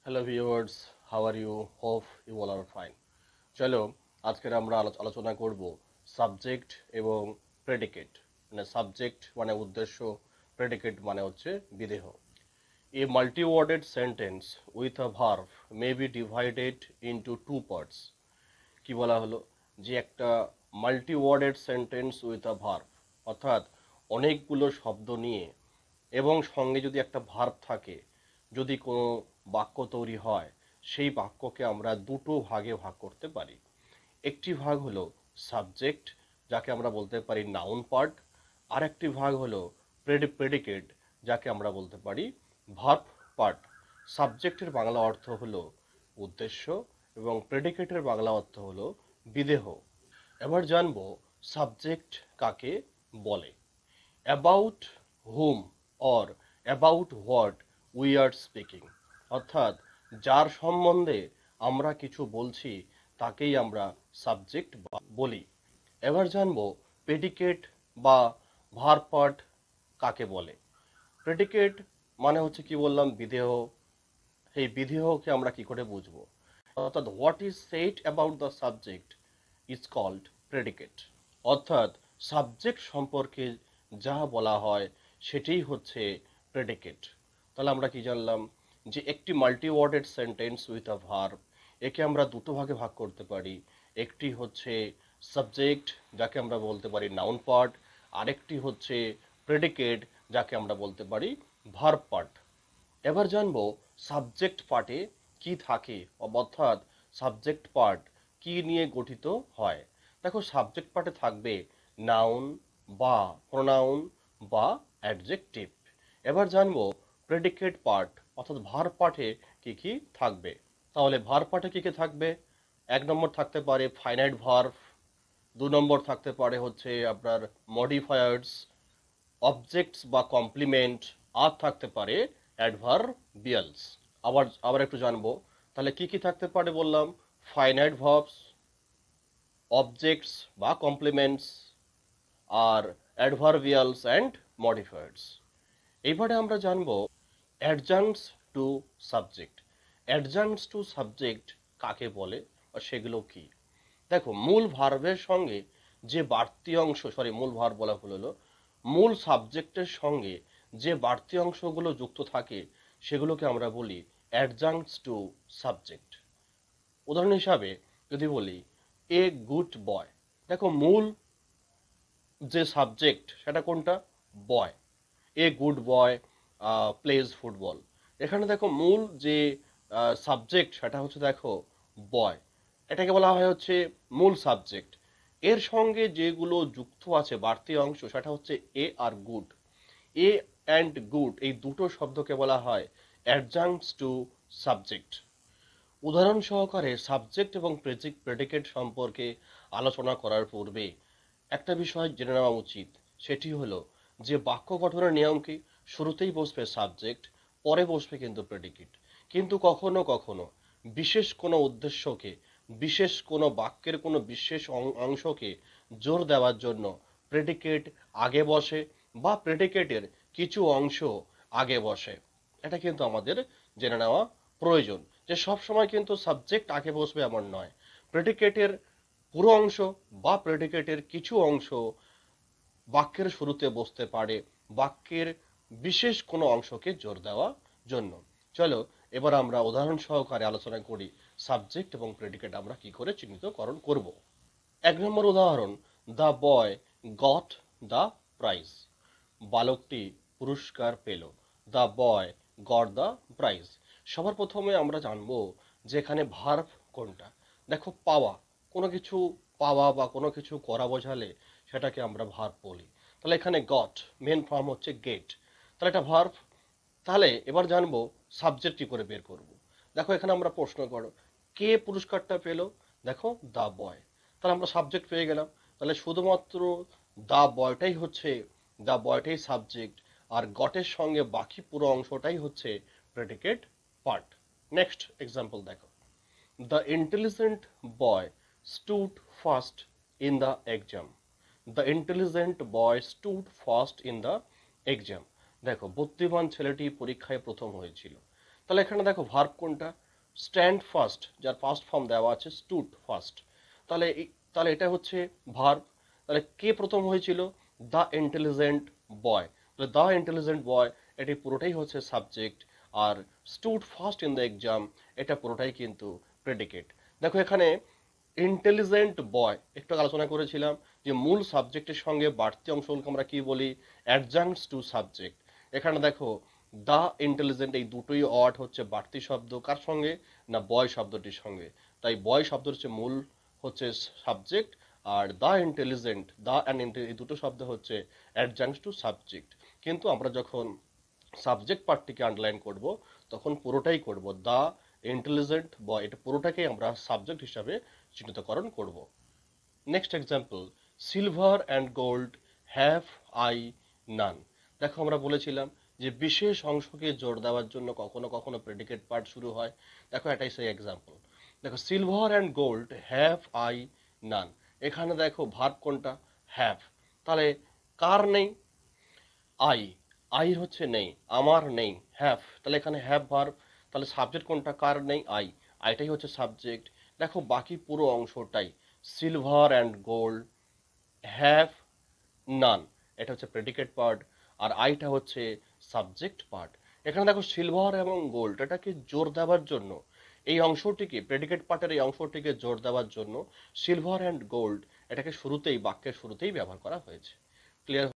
Hello viewers, how are you? Hope you all are fine. চলো আজকের আমরা আলোচনা করব সাবজেক্ট এবং প্রেডিকেট। মানে সাবজেক্ট মানে উদ্দেশ্য, প্রেডিকেট মানে হচ্ছে বিধেয়। A multi-worded sentence with a verb may be divided into two parts. কি বলা হলো যে একটা multi-worded sentence with a verb, অর্থাৎ অনেকগুলো শব্দ নিয়ে এবং সঙ্গে যদি একটা ভার্ব থাকে, যদি কোনো বাক্য তৈরি হয়, সেই বাক্যকে আমরা দুটো ভাগে ভাগ করতে পারি। একটি ভাগ হলো সাবজেক্ট, যাকে আমরা বলতে পারি নাউন পার্ট। আর একটি ভাগ হলো প্রেডিকেট, যাকে আমরা বলতে পারি ভার্ব পার্ট। সাবজেক্টের বাংলা অর্থ হলো উদ্দেশ্য এবং প্রেডিকেটের বাংলা অর্থ হলো বিধেয়। এবার জানবো সাবজেক্ট কাকে বলে। About hmm or about what we are speaking, অর্থাৎ যার সম্বন্ধে আমরা কিছু বলছি তাকেই আমরা সাবজেক্ট বলি। এবার জানবো প্রেডিকেট বা ভার্ব পার্ট কাকে বলে। প্রেডিকেট মানে হচ্ছে কি বললাম, বিধেয়। এই বিধেয়কে আমরা কি করে বুঝবো? অর্থাৎ what is said about the subject is called predicate. অর্থাৎ সাবজেক্ট সম্পর্কে যা বলা হয় সেটাই হচ্ছে প্রেডিকেট। তাহলে আমরা কি জানলাম যে একটি multi worded sentence with a verb, একে আমরা দুটো ভাগে ভাগ করতে পারি। একটি হচ্ছে সাবজেক্ট, যাকে আমরা বলতে পারি নাউন পার্ট। আরেকটি হচ্ছে প্রেডিকেট, যাকে আমরা বলতে পারি ভার্ব পার্ট। এবার জানবো সাবজেক্ট পার্টে কি থাকে, অর্থাৎ সাবজেক্ট পার্ট কি নিয়ে গঠিত হয়। দেখো, সাবজেক্ট পার্টে থাকবে নাউন বা প্রোনাউন বা অ্যাডজেক্টিভ। এবার জানবো প্রেডিকেট পার্ট অর্থাৎ ভার্ব পার্টে কি কি থাকবে। তাহলে ভার্ব পার্টে কি কি থাকবে? এক নম্বর থাকতে পারে ফাইনাইট ভার্ব, দু নম্বর থাকতে পারে হচ্ছে আপনার মডিফায়ার্স, অবজেক্টস বা কমপ্লিমেন্ট, আর থাকতে পারে অ্যাডভার্বিয়ালস। আবার আবার একটু জানবো, তাহলে কি কি থাকতে পারে বললাম? ফাইনাইট ভার্বস, অবজেক্টস বা কমপ্লিমেন্টস, আর অ্যাডভার্বিয়ালস অ্যান্ড মডিফায়ার্স। এইবারে আমরা জানবো adjunctions to subject. Adjunctions to subject কাকে বলে আর সেগুলো কি? দেখো, মূল ভার্বের সঙ্গে যে বাড়তি অংশ, মূল ভার্ব বলা ভুল হলো, মূল সাবজেক্টের সঙ্গে যে বাড়তি অংশগুলো যুক্ত থাকে সেগুলোকে আমরা বলি অ্যাডজাংশনস টু সাবজেক্ট। উদাহরণ হিসাবে যদি বলি এ গুড বয়, দেখো মূল যে সাবজেক্ট সেটা কোনটা? Boy. A good boy plays football. এখানে দেখো মূল যে সাবজেক্ট সেটা হচ্ছে দেখো বয়। এটাকে বলা হয় হচ্ছে মূল সাবজেক্ট। এর সঙ্গে যেগুলো যুক্ত আছে বাড়তি অংশ সেটা হচ্ছে এ আর গুড। এ অ্যান্ড গুড এই দুটো শব্দকে বলা হয় অ্যাডজাংশনস টু সাবজেক্ট। উদাহরণ সহকারে সাবজেক্ট এবং প্রেডিকেট সম্পর্কে আলোচনা করার পূর্বে একটা বিষয় জেনে নেওয়া উচিত। সেটি হলো যে বাক্য গঠনের নিয়ম কি? শুরুতেই বসবে সাবজেক্ট, পরে বসবে কিন্তু প্রেডিকেট। কিন্তু কখনো কখনো বিশেষ কোনো উদ্দেশ্যকে, বিশেষ কোনো বাক্যের কোনো বিশেষ অংশকে জোর দেওয়ার জন্য প্রেডিকেট আগে বসে বা প্রেডিকেটের কিছু অংশ আগে বসে। এটা কিন্তু আমাদের জেনে নেওয়া প্রয়োজন যে সব সময় কিন্তু সাবজেক্ট আগে বসবে এমন নয়। প্রেডিকেটের পুরো অংশ বা প্রেডিকেটের কিছু অংশ বাক্যের শুরুতে বসতে পারে বাক্যের বিশেষ কোনো অংশকে জোর দেওয়ার জন্য। চলো এবার আমরা উদাহরণ সহকারে আলোচনা করি সাবজেক্ট এবং প্রেডিকেট আমরা কি করে চিহ্নিতকরণ করব। এক নম্বর উদাহরণ, the boy got the prize. বালকটি পুরস্কার পেল। The boy got the prize. সবার প্রথমে আমরা জানবো যে এখানে ভার্ব কোনটা। দেখো, পাওয়া, কোনো কিছু পাওয়া বা কোনো কিছু করা বোঝালে সেটাকে আমরা ভার্ব বলি। তাহলে এখানে গট মেন ফর্ম হচ্ছে গেট, তাহলে এটা ভার্ব। তাহলে এবার জানবো সাবজেক্ট কি করে বের করব। দেখো, এখানে আমরা প্রশ্ন করো কে পুরস্কারটা পেলো? দেখো দা বয়। তাহলে আমরা সাবজেক্ট পেয়ে গেলাম। তাহলে শুধুমাত্র দা বয়টাই হচ্ছে, দা বয়টাই সাবজেক্ট, আর গটের সঙ্গে বাকি পুরো অংশটাই হচ্ছে প্রেডিকেট পার্ট। নেক্সট এক্সাম্পল দেখো, the intelligent boy stood first in the exam. The intelligent boy stood first in the exam. দেখো, বুদ্ধিমান ছেলেটি পরীক্ষায় প্রথম হয়েছিল। তাহলে এখানে দেখো ভার্ব কোনটা, স্ট্যান্ড ফার্স্ট, যার ফার্স্ট ফর্ম দেওয়া আছে স্টুড ফার্স্ট। তাহলে তাহলে এটা হচ্ছে ভার্ব। তাহলে কে প্রথম হয়েছিল, দ্য ইন্টেলিজেন্ট বয়। তাহলে দ্য ইন্টেলিজেন্ট বয় এটি পুরোটাই হচ্ছে সাবজেক্ট, আর stood first in the exam এটা পুরোটাই কিন্তু প্রেডিকেট। দেখো এখানে ইন্টেলিজেন্ট বয় একটু আলোচনা করেছিলাম যে মূল সাবজেক্টের সঙ্গে বাড়তি অংশগুলোকে আমরা কি বলি, অ্যাডজাংক্টস টু সাবজেক্ট। এখানে দেখো দা ইন্টেলিজেন্ট এই দুটোই ওয়ার্ড হচ্ছে বাড়তি শব্দ, কার সঙ্গে না বয় শব্দটির সঙ্গে। তাই বয় শব্দ হচ্ছে মূল হচ্ছে সাবজেক্ট, আর দা ইন্টেলিজেন্ট দা অ্যান্ড এই দুটো শব্দ হচ্ছে অ্যাডজাংক্টস টু সাবজেক্ট। কিন্তু আমরা যখন সাবজেক্ট পার্টটিকে আন্ডারলাইন করব তখন পুরোটাই করব দা ইন্টেলিজেন্ট বয়, এটা পুরোটাকেই আমরা সাবজেক্ট হিসাবে চিহ্নিতকরণ করব। Next example, silver and gold have I none. দেখো আমরা বলেছিলাম যে বিশেষ অংশকে জোর দেওয়ার জন্য কখনো কখনো প্রেডিকেট পার্ট শুরু হয়। দেখো এটাই সেই এক্সাম্পল। দেখো silver and gold have I none, এখানে দেখো ভার্ব কোনটা, হ্যাভ। তাহলে কার নেই, আই, আই হচ্ছে নেই, আমার নেই, হ্যাভ। তাহলে এখানে হ্যাভ ভার্ব, তাহলে সাবজেক্ট কোনটা, কার নেই, আই, আইটাই হচ্ছে সাবজেক্ট। দেখো বাকি পুরো অংশটাই silver and gold have none, এটা হচ্ছে প্রেডিকেট পার্ট, আর আইটা হচ্ছে সাবজেক্ট পার্ট। এখানে দেখো সিলভার এবং গোল্ড এটাকে জোর দেওয়ার জন্য, এই অংশটিকে প্রেডিকেট পার্টের এই অংশটিকে জোর দেওয়ার জন্য সিলভার অ্যান্ড গোল্ড এটাকে শুরুতেই বাক্যের শুরুতেই ব্যবহার করা হয়েছে। ক্লিয়ার?